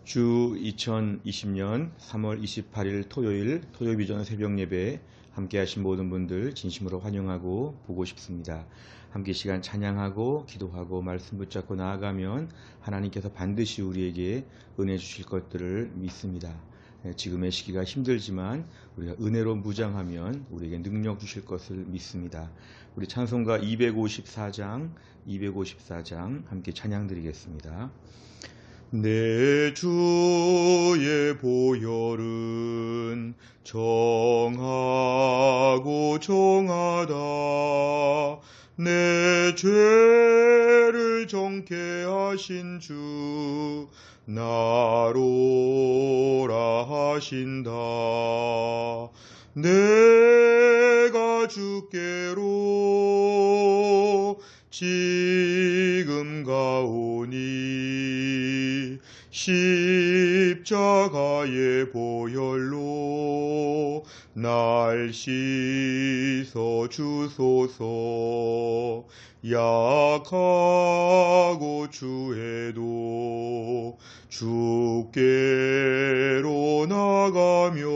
주 2020년 3월 28일 토요일 토요비전 새벽 예배 함께 하신 모든 분들 진심으로 환영하고 보고 싶습니다. 함께 시간 찬양하고 기도하고 말씀 붙잡고 나아가면 하나님께서 반드시 우리에게 은혜 주실 것들을 믿습니다. 지금의 시기가 힘들지만 우리가 은혜로 무장하면 우리에게 능력 주실 것을 믿습니다. 우리 찬송가 254장 함께 찬양 드리겠습니다. 내 주의 보혈은 정하고 정하다. 내 죄를 정케 하신 주 나로라 하신다. 내가 주께로 지금 가오니 십자가의 보혈로 날 씻어 주소서. 약하고 추해도 주께로 나가면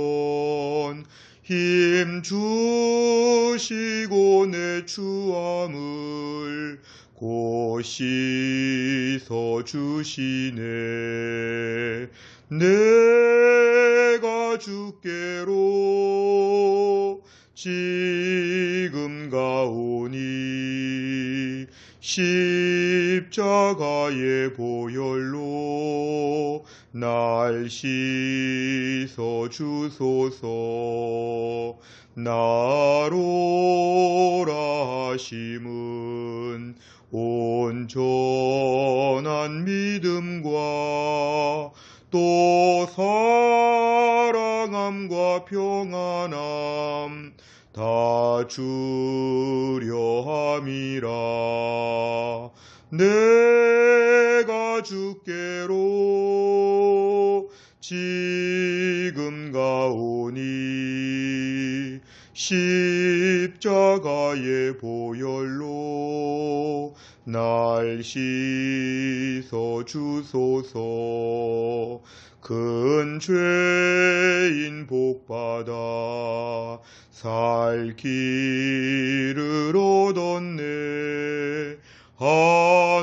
힘 주시고 내 추함을 곧 씻어 주시네. 내가 주께로 지금 가오니 십자가의 보혈로 날 씻어 주소서. 나로라 하심은 온전한 믿음과 또 사랑함과 평안함 다 주려 함이라. 내가 주께로 지금 가오니 십자가의 보혈로 날 씻어 주소서. 큰 죄인 복받아 살 길을 얻었네.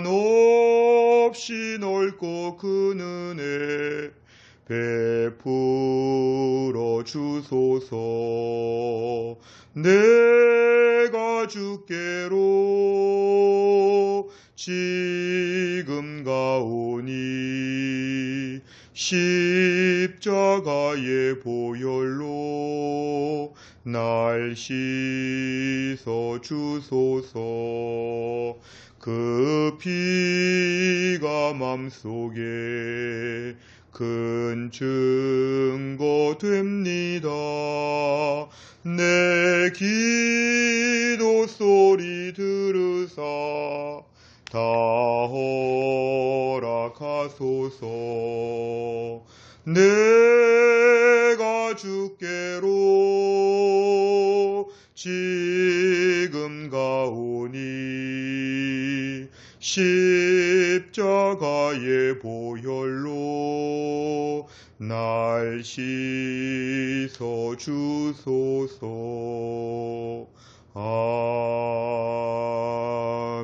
한없이 넓고 큰 은혜 베풀어 주소서. 내가 주께로 지금 가오니 십자가의 보혈로 날 씻어 주소서. 그 피가 맘속에 큰 증거 됩니다. 내 기도 소리 들으사 다 허락하소서. 내가 주께로 지금 가오니 십자가의 보혈로 날 씻어 주소서.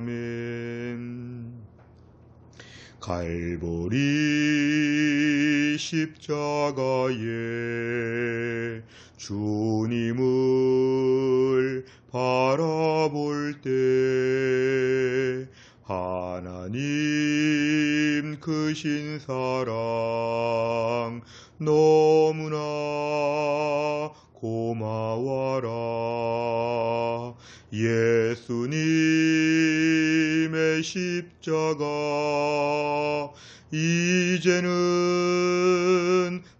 아멘. 갈보리 십자가에 주님을 바라볼 때 하나님 크신 사랑 너무나 고마워라. 예수님의 십자가 이제는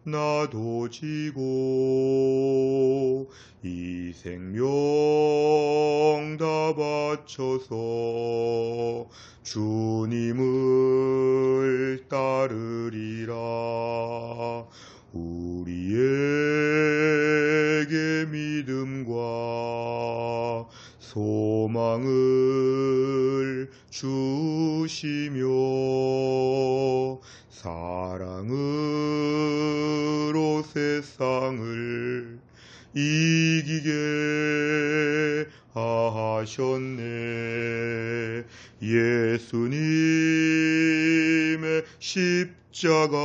나도 지고 이 생명 다 바쳐서 주님을 따르리라. 우리에게 믿음과 소망을 주시며 사랑으로 세상을 이기게 하셨네. 예수님의 십자가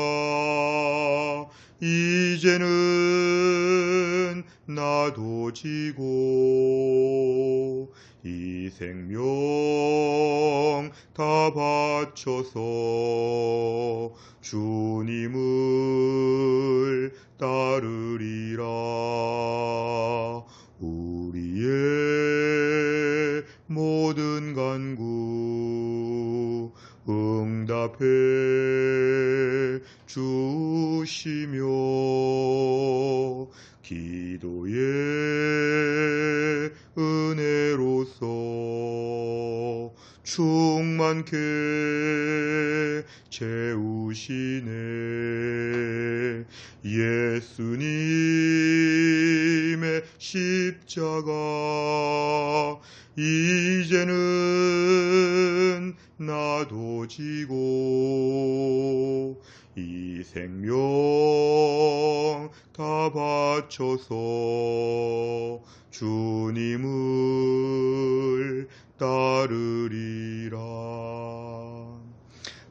이제는 나도 지고 이 생명 다 바쳐서 주님을 따르리라. 우리의 모든 간구 응답해 주시며 기도의 은혜로서 충만케 채우시네. 예수님의 십자가 이제는 나도 지고 이 생명 다 바쳐서 주님을 따르리라.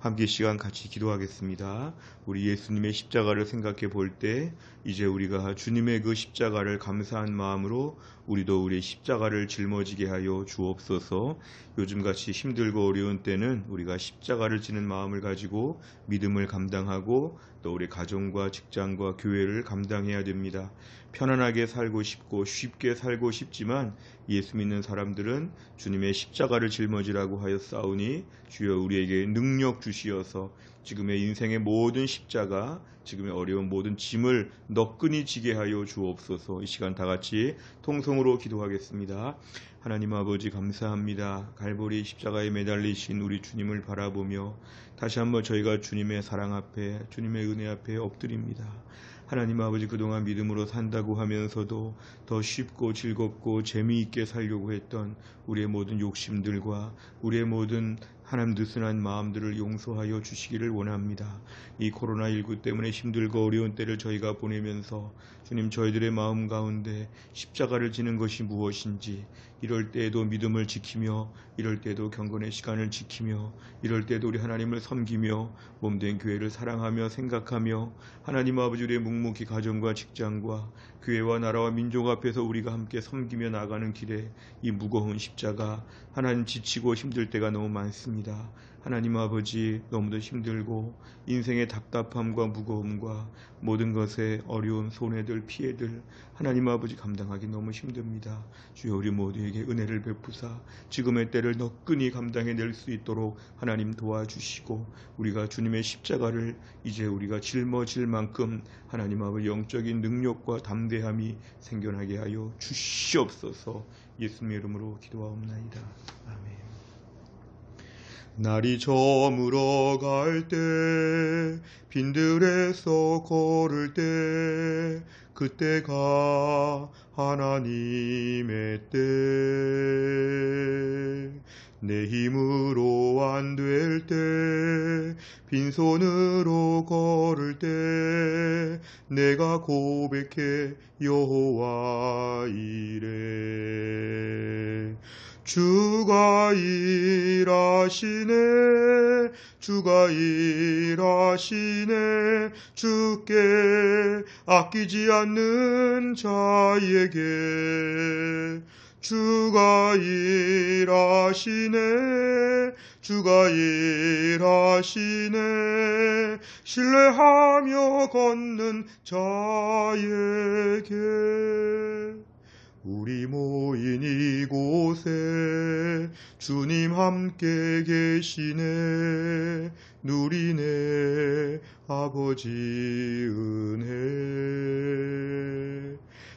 함께 시간 같이 기도하겠습니다. 우리 예수님의 십자가를 생각해 볼 때 이제 우리가 주님의 그 십자가를 감사한 마음으로 우리도 우리의 십자가를 짊어지게 하여 주옵소서. 요즘같이 힘들고 어려운 때는 우리가 십자가를 지는 마음을 가지고 믿음을 감당하고 또 우리 가정과 직장과 교회를 감당해야 됩니다. 편안하게 살고 싶고 쉽게 살고 싶지만 예수 믿는 사람들은 주님의 십자가를 짊어지라고 하여 싸우니 주여 우리에게 능력 주시어서 지금의 인생의 모든 십자가, 지금의 어려운 모든 짐을 너끈히 지게 하여 주옵소서. 이 시간 다 같이 통성으로 기도하겠습니다. 하나님 아버지 감사합니다. 갈보리 십자가에 매달리신 우리 주님을 바라보며 다시 한번 저희가 주님의 사랑 앞에, 주님의 은혜 앞에 엎드립니다. 하나님 아버지, 그동안 믿음으로 산다고 하면서도 더 쉽고 즐겁고 재미있게 살려고 했던 우리의 모든 욕심들과 우리의 모든 하나님 느슨한 마음들을 용서하여 주시기를 원합니다. 이 코로나19 때문에 힘들고 어려운 때를 저희가 보내면서 주님, 저희들의 마음 가운데 십자가를 지는 것이 무엇인지, 이럴 때에도 믿음을 지키며, 이럴 때도 경건의 시간을 지키며, 이럴 때도 우리 하나님을 섬기며 몸된 교회를 사랑하며 생각하며 하나님 아버지, 우리의 묵묵히 가정과 직장과 교회와 나라와 민족 앞에서 우리가 함께 섬기며 나가는 길에 이 무거운 십자가, 하나님 지치고 힘들 때가 너무 많습니다. 하나님 아버지, 너무도 힘들고 인생의 답답함과 무거움과 모든 것에 어려운 손해들, 피해들 하나님 아버지 감당하기 너무 힘듭니다. 주여, 우리 모두에게 은혜를 베푸사 지금의 때를 너끈히 감당해낼 수 있도록 하나님 도와주시고, 우리가 주님의 십자가를 이제 우리가 짊어질 만큼 하나님 아버지 영적인 능력과 담대함이 생겨나게 하여 주시옵소서. 예수님의 이름으로 기도하옵나이다. 아멘. 날이 저물어 갈 때, 빈들에서 걸을 때, 그때가 하나님의 때. 내 힘으로 안 될 때, 빈손으로 걸을 때, 내가 고백해 여호와 이래. 주가 일하시네, 주가 일하시네, 주께 아끼지 않는 자에게. 주가 일하시네, 주가 일하시네, 신뢰하며 걷는 자에게. 우리 모인 이곳에 주님 함께 계시네, 누리네 아버지 은혜.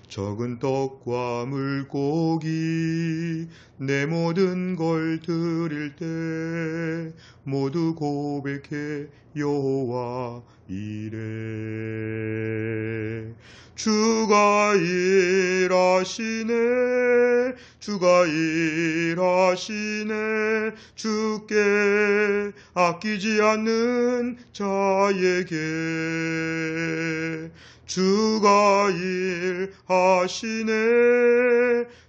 적은 떡과 물고기 내 모든 걸 드릴 때, 모두 고백해 여호와 이래. 주가 일하시네, 주가 일하시네, 주께 아끼지 않는 자에게 주가 일하시네,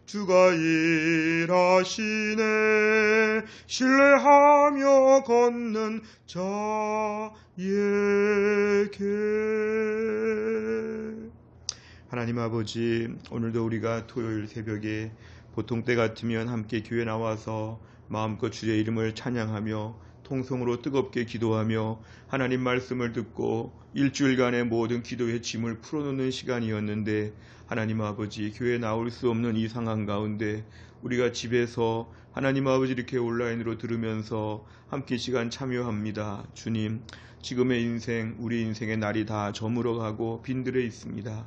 주가 일하시네, 신뢰하며 걷는 자에게. 하나님 아버지, 오늘도 우리가 토요일 새벽에 보통 때 같으면 함께 교회 나와서 마음껏 주의 이름을 찬양하며 통성으로 뜨겁게 기도하며 하나님 말씀을 듣고 일주일간의 모든 기도의 짐을 풀어놓는 시간이었는데, 하나님 아버지, 교회에 나올 수 없는 이 상황 가운데 우리가 집에서 하나님 아버지 이렇게 온라인으로 들으면서 함께 시간 참여합니다. 주님, 지금의 인생, 우리 인생의 날이 다 저물어가고 빈들에 있습니다.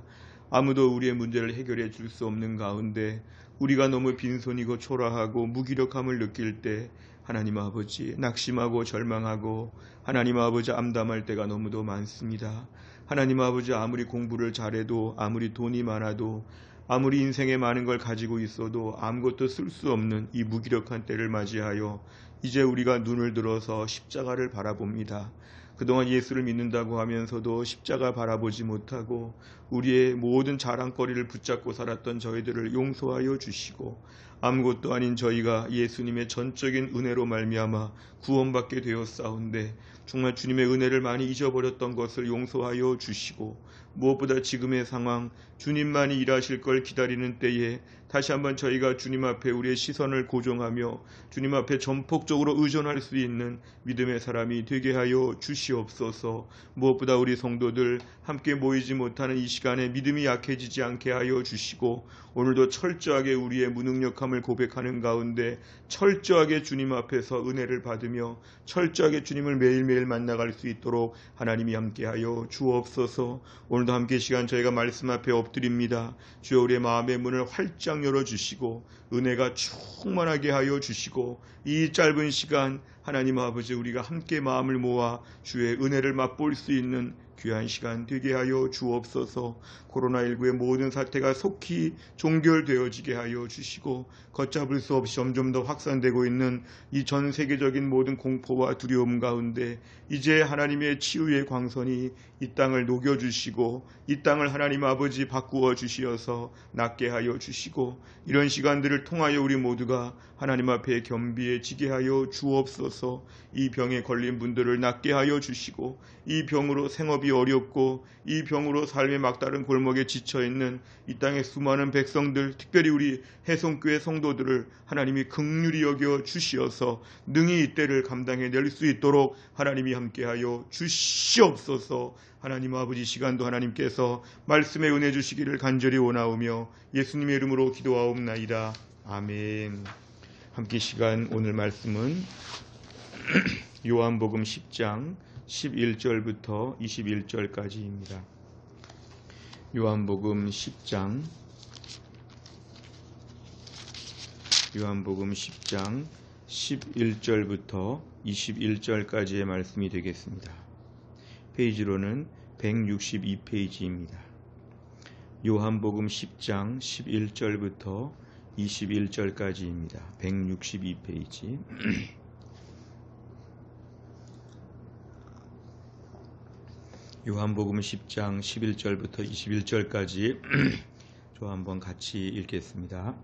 아무도 우리의 문제를 해결해 줄 수 없는 가운데 우리가 너무 빈손이고 초라하고 무기력함을 느낄 때 하나님 아버지, 낙심하고 절망하고 하나님 아버지 암담할 때가 너무도 많습니다. 하나님 아버지, 아무리 공부를 잘해도, 아무리 돈이 많아도, 아무리 인생에 많은 걸 가지고 있어도 아무것도 쓸 수 없는 이 무기력한 때를 맞이하여 이제 우리가 눈을 들어서 십자가를 바라봅니다. 그동안 예수를 믿는다고 하면서도 십자가 바라보지 못하고 우리의 모든 자랑거리를 붙잡고 살았던 저희들을 용서하여 주시고, 아무것도 아닌 저희가 예수님의 전적인 은혜로 말미암아 구원받게 되었사온데 정말 주님의 은혜를 많이 잊어버렸던 것을 용서하여 주시고, 무엇보다 지금의 상황, 주님만이 일하실 걸 기다리는 때에 다시 한번 저희가 주님 앞에 우리의 시선을 고정하며 주님 앞에 전폭적으로 의존할 수 있는 믿음의 사람이 되게 하여 주시옵소서. 무엇보다 우리 성도들 함께 모이지 못하는 이 시간에 믿음이 약해지지 않게 하여 주시고, 오늘도 철저하게 우리의 무능력함을 고백하는 가운데 철저하게 주님 앞에서 은혜를 받으며 철저하게 주님을 매일매일 만나갈 수 있도록 하나님이 함께하여 주옵소서. 오늘도 함께 시간 저희가 말씀 앞에 엎드립니다. 주여, 우리의 마음의 문을 활짝 열어주시고 은혜가 충만하게 하여 주시고, 이 짧은 시간 하나님 아버지, 우리가 함께 마음을 모아 주의 은혜를 맛볼 수 있는 귀한 시간 되게 하여 주옵소서. 코로나19의 모든 사태가 속히 종결되어지게 하여 주시고, 걷잡을 수 없이 점점 더 확산되고 있는 이 전 세계적인 모든 공포와 두려움 가운데 이제 하나님의 치유의 광선이 이 땅을 녹여주시고 이 땅을 하나님 아버지 바꾸어 주시어서 낫게 하여 주시고, 이런 시간들을 통하여 우리 모두가 하나님 앞에 겸비해지게 하여 주옵소서. 이 병에 걸린 분들을 낫게 하여 주시고, 이 병으로 생업이 어렵고 이 병으로 삶의 막다른 골목에 지쳐있는 이 땅의 수많은 백성들, 특별히 우리 해성교회 성도들을 하나님이 긍휼히 여겨 주시어서 능히 이 때를 감당해낼 수 있도록 하나님이 함께하여 주시옵소서. 하나님 아버지, 시간도 하나님께서 말씀에 은혜 주시기를 간절히 원하오며 예수님의 이름으로 기도하옵나이다. 아멘. 함께 시간 오늘 말씀은 요한복음 10장 11절부터 21절까지입니다. 요한복음 10장 11절부터 21절까지의 말씀이 되겠습니다. 페이지로는 162페이지입니다. 요한복음 10장 11절부터 21절까지입니다. 162페이지. 요한복음 10장 11절부터 21절까지 저 한번 같이 읽겠습니다.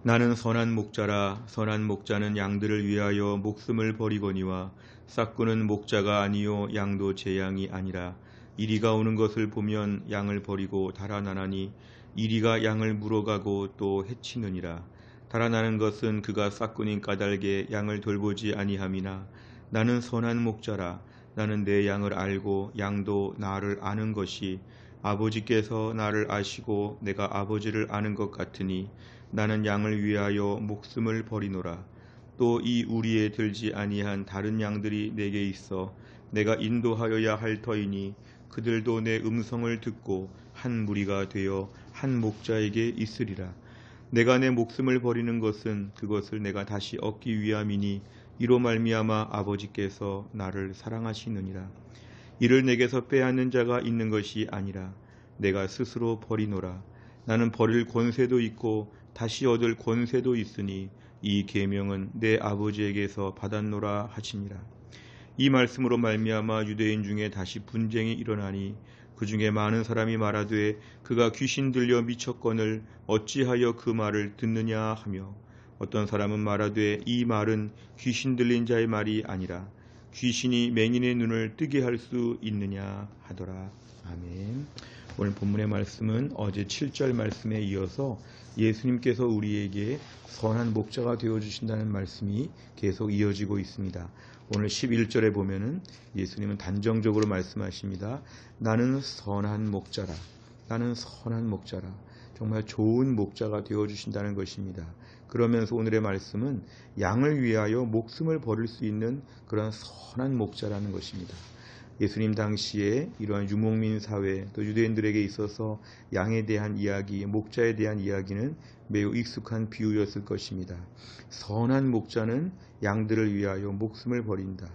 나는 선한 목자라. 선한 목자는 양들을 위하여 목숨을 버리거니와 싹구는 목자가 아니요 양도 제 양이 아니라. 이리가 오는 것을 보면 양을 버리고 달아나나니 이리가 양을 물어가고 또 해치느니라. 달아나는 것은 그가 싹구닌 까닭에 양을 돌보지 아니함이나 나는 선한 목자라. 나는 내 양을 알고 양도 나를 아는 것이 아버지께서 나를 아시고 내가 아버지를 아는 것 같으니 나는 양을 위하여 목숨을 버리노라. 또 이 우리에 들지 아니한 다른 양들이 내게 있어 내가 인도하여야 할 터이니 그들도 내 음성을 듣고 한 무리가 되어 한 목자에게 있으리라. 내가 내 목숨을 버리는 것은 그것을 내가 다시 얻기 위함이니 이로 말미암아 아버지께서 나를 사랑하시느니라. 이를 내게서 빼앗는 자가 있는 것이 아니라 내가 스스로 버리노라. 나는 버릴 권세도 있고 다시 얻을 권세도 있으니 이 계명은 내 아버지에게서 받았노라 하시니라. 이 말씀으로 말미암아 유대인 중에 다시 분쟁이 일어나니 그 중에 많은 사람이 말하되 그가 귀신 들려 미쳤거늘 어찌하여 그 말을 듣느냐 하며, 어떤 사람은 말하되 이 말은 귀신 들린 자의 말이 아니라 귀신이 맹인의 눈을 뜨게 할 수 있느냐 하더라. 아멘. 오늘 본문의 말씀은 어제 7절 말씀에 이어서 예수님께서 우리에게 선한 목자가 되어주신다는 말씀이 계속 이어지고 있습니다. 오늘 11절에 보면은 예수님은 단정적으로 말씀하십니다. 나는 선한 목자라. 나는 선한 목자라. 정말 좋은 목자가 되어주신다는 것입니다. 그러면서 오늘의 말씀은 양을 위하여 목숨을 버릴 수 있는 그런 선한 목자라는 것입니다. 예수님 당시에 이러한 유목민 사회, 또 유대인들에게 있어서 양에 대한 이야기, 목자에 대한 이야기는 매우 익숙한 비유였을 것입니다. 선한 목자는 양들을 위하여 목숨을 버린다.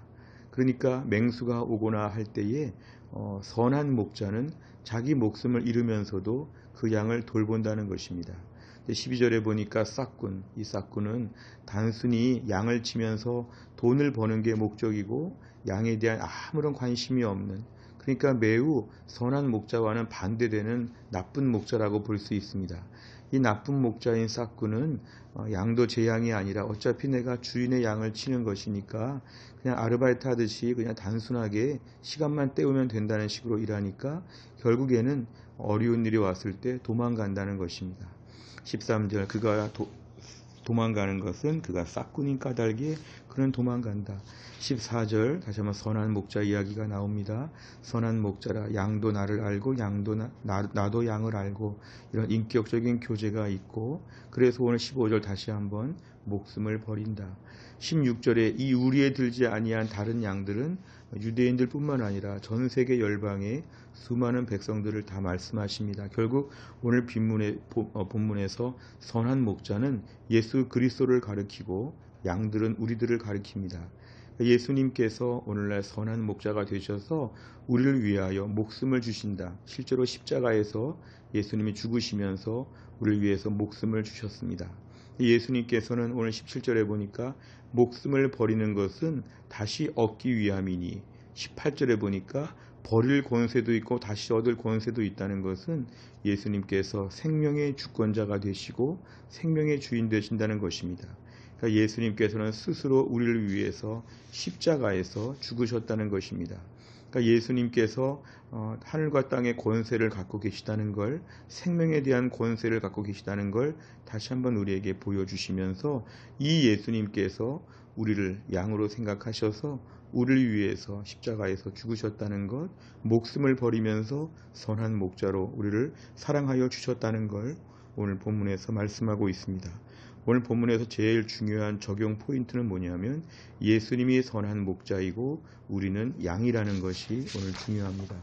그러니까 맹수가 오거나 할 때에 선한 목자는 자기 목숨을 잃으면서도 그 양을 돌본다는 것입니다. 12절에 보니까 싹군, 이 싹군은 단순히 양을 치면서 돈을 버는 게 목적이고 양에 대한 아무런 관심이 없는, 그러니까 매우 선한 목자와는 반대되는 나쁜 목자라고 볼 수 있습니다. 이 나쁜 목자인 싹군은 양도 제 양이 아니라 어차피 내가 주인의 양을 치는 것이니까 그냥 아르바이트 하듯이 그냥 단순하게 시간만 때우면 된다는 식으로 일하니까 결국에는 어려운 일이 왔을 때 도망간다는 것입니다. 13절 그가 도망가는 것은 그가 싹군인 까닭에 그는 도망간다. 14절 다시 한번 선한 목자 이야기가 나옵니다. 선한 목자라 양도 나를 알고 양도 나도 양을 알고, 이런 인격적인 교제가 있고, 그래서 오늘 15절 다시 한번 목숨을 버린다. 16절에 이 우리에 들지 아니한 다른 양들은 유대인들 뿐만 아니라 전 세계 열방의 수많은 백성들을 다 말씀하십니다. 결국 오늘 본문에서 선한 목자는 예수 그리스도를 가리키고 양들은 우리들을 가리킵니다. 예수님께서 오늘날 선한 목자가 되셔서 우리를 위하여 목숨을 주신다. 실제로 십자가에서 예수님이 죽으시면서 우리를 위해서 목숨을 주셨습니다. 예수님께서는 오늘 17절에 보니까 목숨을 버리는 것은 다시 얻기 위함이니, 18절에 보니까 버릴 권세도 있고 다시 얻을 권세도 있다는 것은 예수님께서 생명의 주권자가 되시고 생명의 주인 되신다는 것입니다. 그러니까 예수님께서는 스스로 우리를 위해서 십자가에서 죽으셨다는 것입니다. 그러니까 예수님께서 하늘과 땅의 권세를 갖고 계시다는 걸, 생명에 대한 권세를 갖고 계시다는 걸 다시 한번 우리에게 보여주시면서 이 예수님께서 우리를 양으로 생각하셔서 우리를 위해서 십자가에서 죽으셨다는 것, 목숨을 버리면서 선한 목자로 우리를 사랑하여 주셨다는 걸 오늘 본문에서 말씀하고 있습니다. 오늘 본문에서 제일 중요한 적용 포인트는 뭐냐면 예수님이 선한 목자이고 우리는 양이라는 것이 오늘 중요합니다.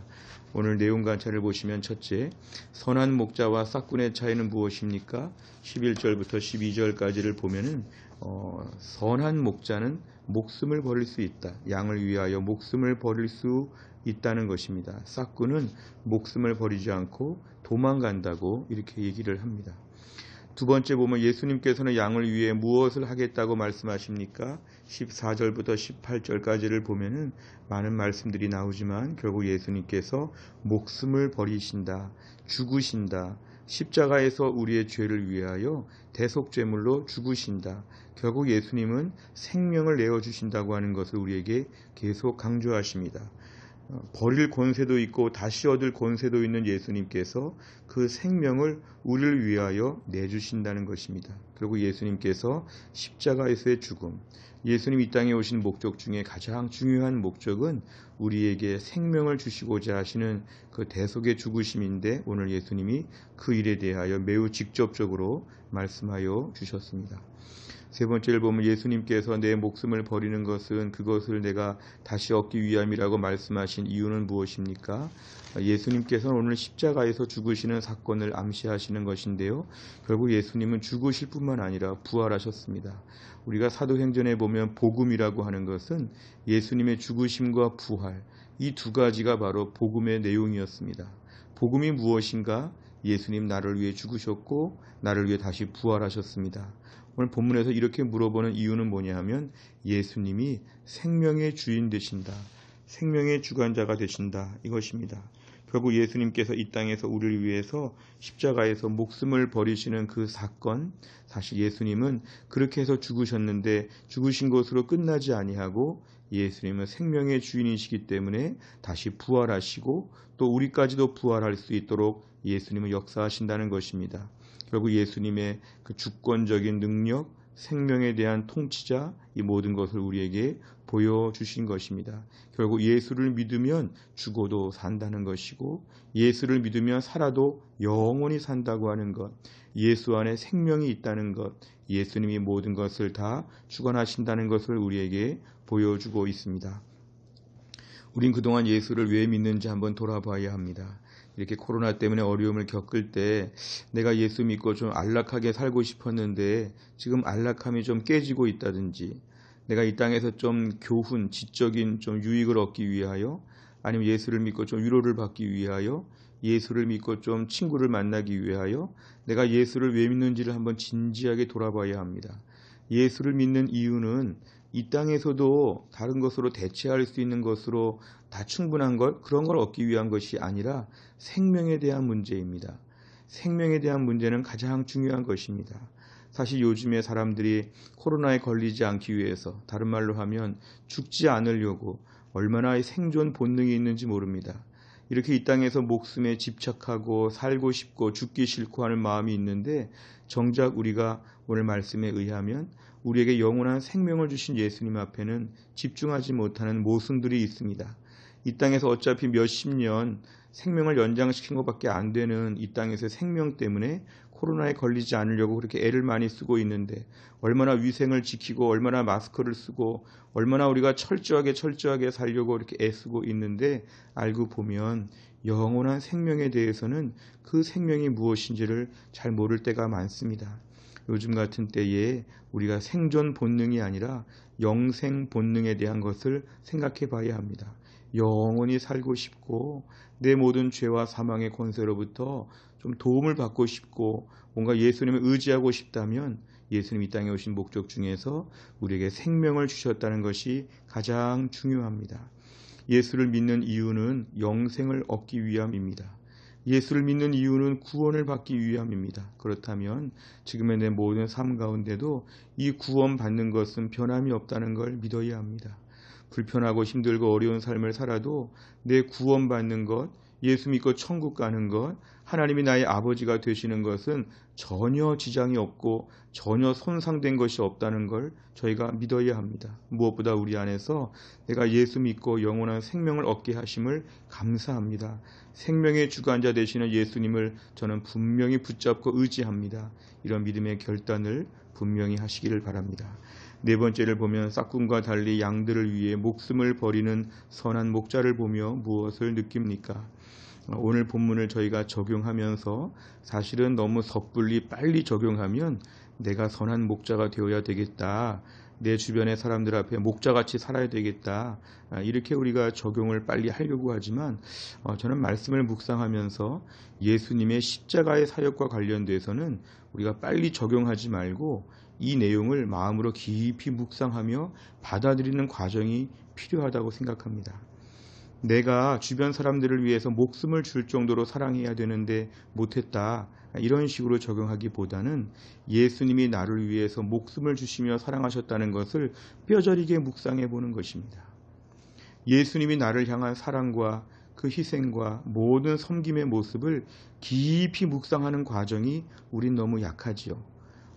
오늘 내용 관찰을 보시면 첫째, 선한 목자와 싹군의 차이는 무엇입니까? 11절부터 12절까지를 보면은 선한 목자는 목숨을 버릴 수 있다. 양을 위하여 목숨을 버릴 수 있다는 것입니다. 싹군은 목숨을 버리지 않고 도망간다고 이렇게 얘기를 합니다. 두 번째 보면 예수님께서는 양을 위해 무엇을 하겠다고 말씀하십니까? 14절부터 18절까지를 보면은 많은 말씀들이 나오지만 결국 예수님께서 목숨을 버리신다, 죽으신다, 십자가에서 우리의 죄를 위하여 대속제물로 죽으신다. 결국 예수님은 생명을 내어주신다고 하는 것을 우리에게 계속 강조하십니다. 버릴 권세도 있고 다시 얻을 권세도 있는 예수님께서 그 생명을 우리를 위하여 내주신다는 것입니다. 결국 예수님께서 십자가에서의 죽음, 예수님 이 땅에 오신 목적 중에 가장 중요한 목적은 우리에게 생명을 주시고자 하시는 그 대속의 죽으심인데, 오늘 예수님이 그 일에 대하여 매우 직접적으로 말씀하여 주셨습니다. 세 번째를 보면 예수님께서 내 목숨을 버리는 것은 그것을 내가 다시 얻기 위함이라고 말씀하신 이유는 무엇입니까? 예수님께서는 오늘 십자가에서 죽으시는 사건을 암시하시는 것인데요. 결국 예수님은 죽으실 뿐만 아니라 부활하셨습니다. 우리가 사도행전에 보면 복음이라고 하는 것은 예수님의 죽으심과 부활, 이 두 가지가 바로 복음의 내용이었습니다. 복음이 무엇인가? 예수님 나를 위해 죽으셨고 나를 위해 다시 부활하셨습니다. 오늘 본문에서 이렇게 물어보는 이유는 뭐냐 하면 예수님이 생명의 주인 되신다. 생명의 주관자가 되신다. 이것입니다. 결국 예수님께서 이 땅에서 우리를 위해서 십자가에서 목숨을 버리시는 그 사건, 사실 예수님은 그렇게 해서 죽으셨는데 죽으신 것으로 끝나지 아니하고 예수님은 생명의 주인이시기 때문에 다시 부활하시고 또 우리까지도 부활할 수 있도록 예수님은 역사하신다는 것입니다. 결국 예수님의 그 주권적인 능력, 생명에 대한 통치자, 이 모든 것을 우리에게 보여주신 것입니다. 결국 예수를 믿으면 죽어도 산다는 것이고 예수를 믿으면 살아도 영원히 산다고 하는 것, 예수 안에 생명이 있다는 것, 예수님이 모든 것을 다 주관하신다는 것을 우리에게 보여주고 있습니다. 우린 그동안 예수를 왜 믿는지 한번 돌아봐야 합니다. 이렇게 코로나 때문에 어려움을 겪을 때 내가 예수 믿고 좀 안락하게 살고 싶었는데 지금 안락함이 좀 깨지고 있다든지, 내가 이 땅에서 좀 교훈, 지적인 좀 유익을 얻기 위하여, 아니면 예수를 믿고 좀 위로를 받기 위하여, 예수를 믿고 좀 친구를 만나기 위하여 내가 예수를 왜 믿는지를 한번 진지하게 돌아봐야 합니다. 예수를 믿는 이유는 이 땅에서도 다른 것으로 대체할 수 있는 것으로 다 충분한 것, 그런 걸 얻기 위한 것이 아니라 생명에 대한 문제입니다. 생명에 대한 문제는 가장 중요한 것입니다. 사실 요즘에 사람들이 코로나에 걸리지 않기 위해서, 다른 말로 하면 죽지 않으려고 얼마나 생존 본능이 있는지 모릅니다. 이렇게 이 땅에서 목숨에 집착하고 살고 싶고 죽기 싫고 하는 마음이 있는데, 정작 우리가 오늘 말씀에 의하면 우리에게 영원한 생명을 주신 예수님 앞에는 집중하지 못하는 모순들이 있습니다. 이 땅에서 어차피 몇십 년 생명을 연장시킨 것밖에 안 되는 이 땅에서의 생명 때문에 코로나에 걸리지 않으려고 그렇게 애를 많이 쓰고 있는데, 얼마나 위생을 지키고 얼마나 마스크를 쓰고 얼마나 우리가 철저하게 살려고 이렇게 애쓰고 있는데, 알고 보면 영원한 생명에 대해서는 그 생명이 무엇인지를 잘 모를 때가 많습니다. 요즘 같은 때에 우리가 생존 본능이 아니라 영생 본능에 대한 것을 생각해 봐야 합니다. 영원히 살고 싶고 내 모든 죄와 사망의 권세로부터 좀 도움을 받고 싶고 뭔가 예수님을 의지하고 싶다면 예수님이 이 땅에 오신 목적 중에서 우리에게 생명을 주셨다는 것이 가장 중요합니다. 예수를 믿는 이유는 영생을 얻기 위함입니다. 예수를 믿는 이유는 구원을 받기 위함입니다. 그렇다면 지금의 내 모든 삶 가운데도 이 구원 받는 것은 변함이 없다는 걸 믿어야 합니다. 불편하고 힘들고 어려운 삶을 살아도 내 구원 받는 것, 예수 믿고 천국 가는 것, 하나님이 나의 아버지가 되시는 것은 전혀 지장이 없고 전혀 손상된 것이 없다는 걸 저희가 믿어야 합니다. 무엇보다 우리 안에서 내가 예수 믿고 영원한 생명을 얻게 하심을 감사합니다. 생명의 주관자 되시는 예수님을 저는 분명히 붙잡고 의지합니다. 이런 믿음의 결단을 분명히 하시기를 바랍니다. 네 번째를 보면 싹군과 달리 양들을 위해 목숨을 버리는 선한 목자를 보며 무엇을 느낍니까? 오늘 본문을 저희가 적용하면서 사실은 너무 섣불리 빨리 적용하면 내가 선한 목자가 되어야 되겠다, 내 주변의 사람들 앞에 목자같이 살아야 되겠다, 이렇게 우리가 적용을 빨리 하려고 하지만 저는 말씀을 묵상하면서 예수님의 십자가의 사역과 관련돼서는 우리가 빨리 적용하지 말고 이 내용을 마음으로 깊이 묵상하며 받아들이는 과정이 필요하다고 생각합니다. 내가 주변 사람들을 위해서 목숨을 줄 정도로 사랑해야 되는데 못했다, 이런 식으로 적용하기보다는 예수님이 나를 위해서 목숨을 주시며 사랑하셨다는 것을 뼈저리게 묵상해 보는 것입니다. 예수님이 나를 향한 사랑과 그 희생과 모든 섬김의 모습을 깊이 묵상하는 과정이 우린 너무 약하지요.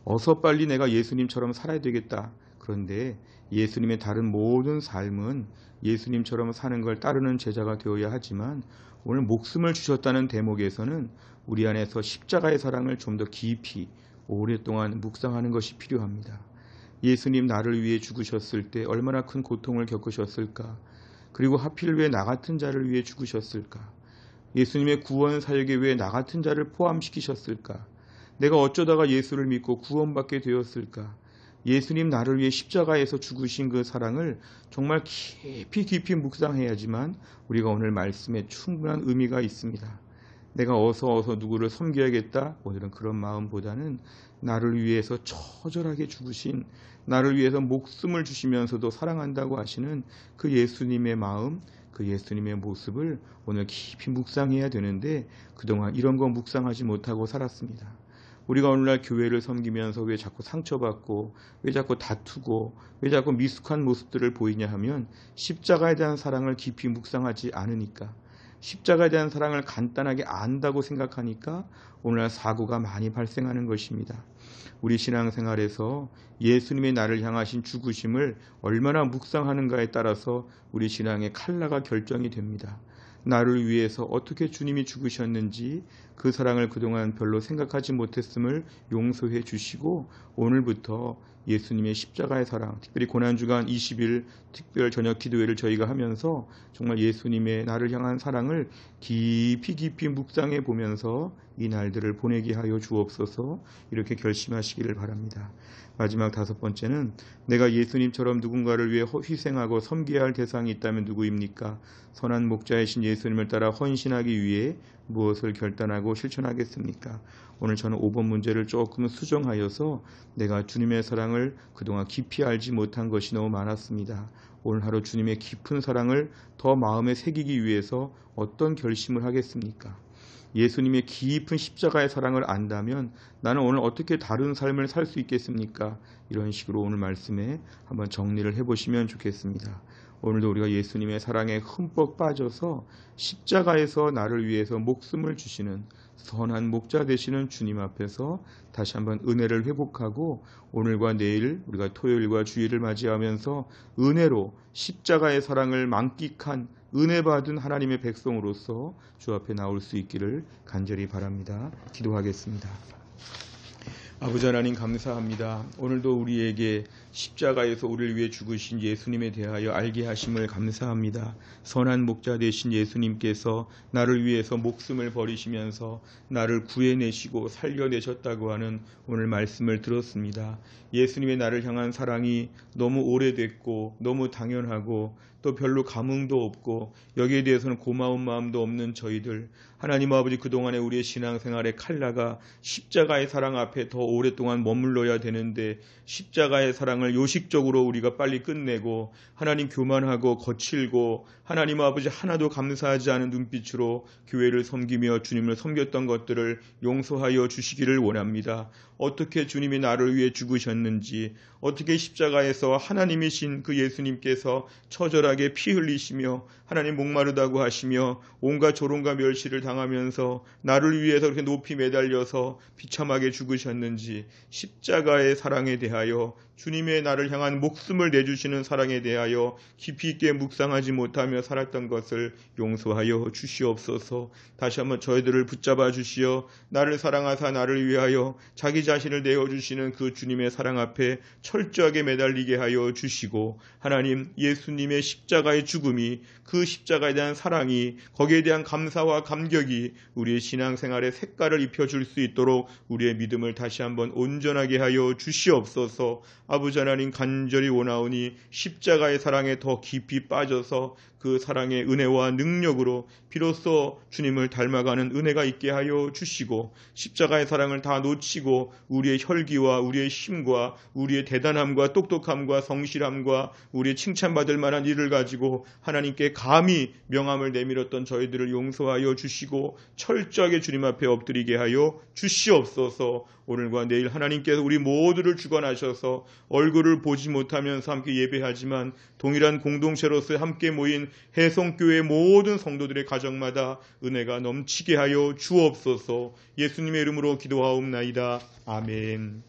어서 빨리 내가 예수님처럼 살아야 되겠다. 그런데 예수님의 다른 모든 삶은 예수님처럼 사는 걸 따르는 제자가 되어야 하지만, 오늘 목숨을 주셨다는 대목에서는 우리 안에서 십자가의 사랑을 좀 더 깊이 오랫동안 묵상하는 것이 필요합니다. 예수님 나를 위해 죽으셨을 때 얼마나 큰 고통을 겪으셨을까? 그리고 하필 왜 나 같은 자를 위해 죽으셨을까? 예수님의 구원 사역에 왜 나 같은 자를 포함시키셨을까? 내가 어쩌다가 예수를 믿고 구원받게 되었을까? 예수님 나를 위해 십자가에서 죽으신 그 사랑을 정말 깊이 묵상해야지만 우리가 오늘 말씀에 충분한 의미가 있습니다. 내가 어서 누구를 섬겨야겠다. 오늘은 그런 마음보다는 나를 위해서 처절하게 죽으신, 나를 위해서 목숨을 주시면서도 사랑한다고 하시는 그 예수님의 마음, 그 예수님의 모습을 오늘 깊이 묵상해야 되는데 그동안 이런 거 묵상하지 못하고 살았습니다. 우리가 오늘날 교회를 섬기면서 왜 자꾸 상처받고, 왜 자꾸 다투고, 왜 자꾸 미숙한 모습들을 보이냐 하면 십자가에 대한 사랑을 깊이 묵상하지 않으니까, 십자가에 대한 사랑을 간단하게 안다고 생각하니까 오늘날 사고가 많이 발생하는 것입니다. 우리 신앙생활에서 예수님의 나를 향하신 죽으심을 얼마나 묵상하는가에 따라서 우리 신앙의 칼라가 결정이 됩니다. 나를 위해서 어떻게 주님이 죽으셨는지 그 사랑을 그동안 별로 생각하지 못했음을 용서해 주시고 오늘부터 예수님의 십자가의 사랑, 특별히 고난주간 20일 특별 저녁 기도회를 저희가 하면서 정말 예수님의 나를 향한 사랑을 깊이 묵상해 보면서 이 날들을 보내게 하여 주옵소서. 이렇게 결심하시기를 바랍니다. 마지막 5번째는 내가 예수님처럼 누군가를 위해 희생하고 섬겨야 할 대상이 있다면 누구입니까? 선한 목자이신 예수님을 따라 헌신하기 위해 무엇을 결단하고 실천하겠습니까? 오늘 저는 5번 문제를 조금 수정하여서 내가 주님의 사랑을 그동안 깊이 알지 못한 것이 너무 많았습니다. 오늘 하루 주님의 깊은 사랑을 더 마음에 새기기 위해서 어떤 결심을 하겠습니까? 예수님의 깊은 십자가의 사랑을 안다면 나는 오늘 어떻게 다른 삶을 살 수 있겠습니까? 이런 식으로 오늘 말씀에 한번 정리를 해보시면 좋겠습니다. 오늘도 우리가 예수님의 사랑에 흠뻑 빠져서 십자가에서 나를 위해서 목숨을 주시는 선한 목자 되시는 주님 앞에서 다시 한번 은혜를 회복하고 오늘과 내일 우리가 토요일과 주일을 맞이하면서 은혜로 십자가의 사랑을 만끽한 은혜 받은 하나님의 백성으로서 주 앞에 나올 수 있기를 간절히 바랍니다. 기도하겠습니다. 아버지 하나님 감사합니다. 오늘도 우리에게 십자가에서 우리를 위해 죽으신 예수님에 대하여 알게 하심을 감사합니다. 선한 목자 되신 예수님께서 나를 위해서 목숨을 버리시면서 나를 구해내시고 살려내셨다고 하는 오늘 말씀을 들었습니다. 예수님의 나를 향한 사랑이 너무 오래됐고 너무 당연하고 또 별로 감흥도 없고 여기에 대해서는 고마운 마음도 없는 저희들, 하나님 아버지 그동안에 우리의 신앙생활의 칼라가 십자가의 사랑 앞에 더 오랫동안 머물러야 되는데 십자가의 사랑을 요식적으로 우리가 빨리 끝내고 하나님 교만하고 거칠고 하나님 아버지 하나도 감사하지 않은 눈빛으로 교회를 섬기며 주님을 섬겼던 것들을 용서하여 주시기를 원합니다. 어떻게 주님이 나를 위해 죽으셨는지, 어떻게 십자가에서 하나님이신 그 예수님께서 처절하게 피 흘리시며 하나님 목마르다고 하시며 온갖 조롱과 멸시를 당하면서 나를 위해서 그렇게 높이 매달려서 비참하게 죽으셨는지, 십자가의 사랑에 대하여 주님의 나를 향한 목숨을 내주시는 사랑에 대하여 깊이 있게 묵상하지 못하며 살았던 것을 용서하여 주시옵소서. 다시 한번 저희들을 붙잡아 주시어 나를 사랑하사 나를 위하여 자기 자신을 내어주시는 그 주님의 사랑 앞에 철저하게 매달리게 하여 주시고, 하나님 예수님의 십자가의 죽음이, 그 십자가에 대한 사랑이, 거기에 대한 감사와 감격이 우리의 신앙생활의 색깔을 입혀줄 수 있도록 우리의 믿음을 다시 한번 온전하게 하여 주시옵소서. 아버지 하나님 간절히 원하오니 십자가의 사랑에 더 깊이 빠져서 그 사랑의 은혜와 능력으로 비로소 주님을 닮아가는 은혜가 있게 하여 주시고, 십자가의 사랑을 다 놓치고 우리의 혈기와 우리의 힘과 우리의 대단함과 똑똑함과 성실함과 우리의 칭찬받을 만한 일을 가지고 하나님께 감히 명함을 내밀었던 저희들을 용서하여 주시고 철저하게 주님 앞에 엎드리게 하여 주시옵소서. 오늘과 내일 하나님께서 우리 모두를 주관하셔서 얼굴을 보지 못하면서 함께 예배하지만 동일한 공동체로서 함께 모인 해성교회 모든 성도들의 가정마다 은혜가 넘치게 하여 주옵소서. 예수님의 이름으로 기도하옵나이다. 아멘.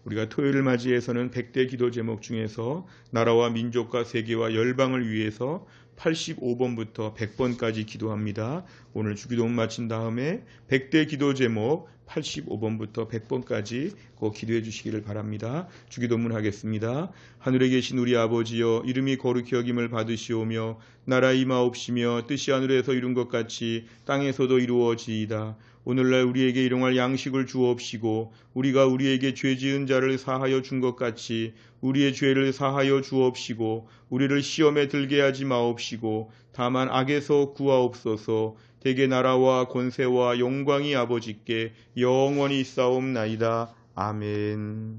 우리가 토요일을 맞이해서는 100대 기도 제목 중에서 나라와 민족과 세계와 열방을 위해서 85번부터 100번까지 기도합니다. 오늘 주기도문 마친 다음에 100대 기도 제목 85번부터 100번까지 꼭 기도해 주시기를 바랍니다. 주기도문 하겠습니다. 하늘에 계신 우리 아버지여, 이름이 거룩히 여김을 받으시오며 나라 임하옵시며 뜻이 하늘에서 이룬 것 같이 땅에서도 이루어지이다. 오늘날 우리에게 일용할 양식을 주옵시고 우리가 우리에게 죄 지은 자를 사하여 준 것 같이 우리의 죄를 사하여 주옵시고 우리를 시험에 들게 하지 마옵시고 다만 악에서 구하옵소서. 대개 나라와 권세와 영광이 아버지께 영원히 있사옵나이다. 아멘.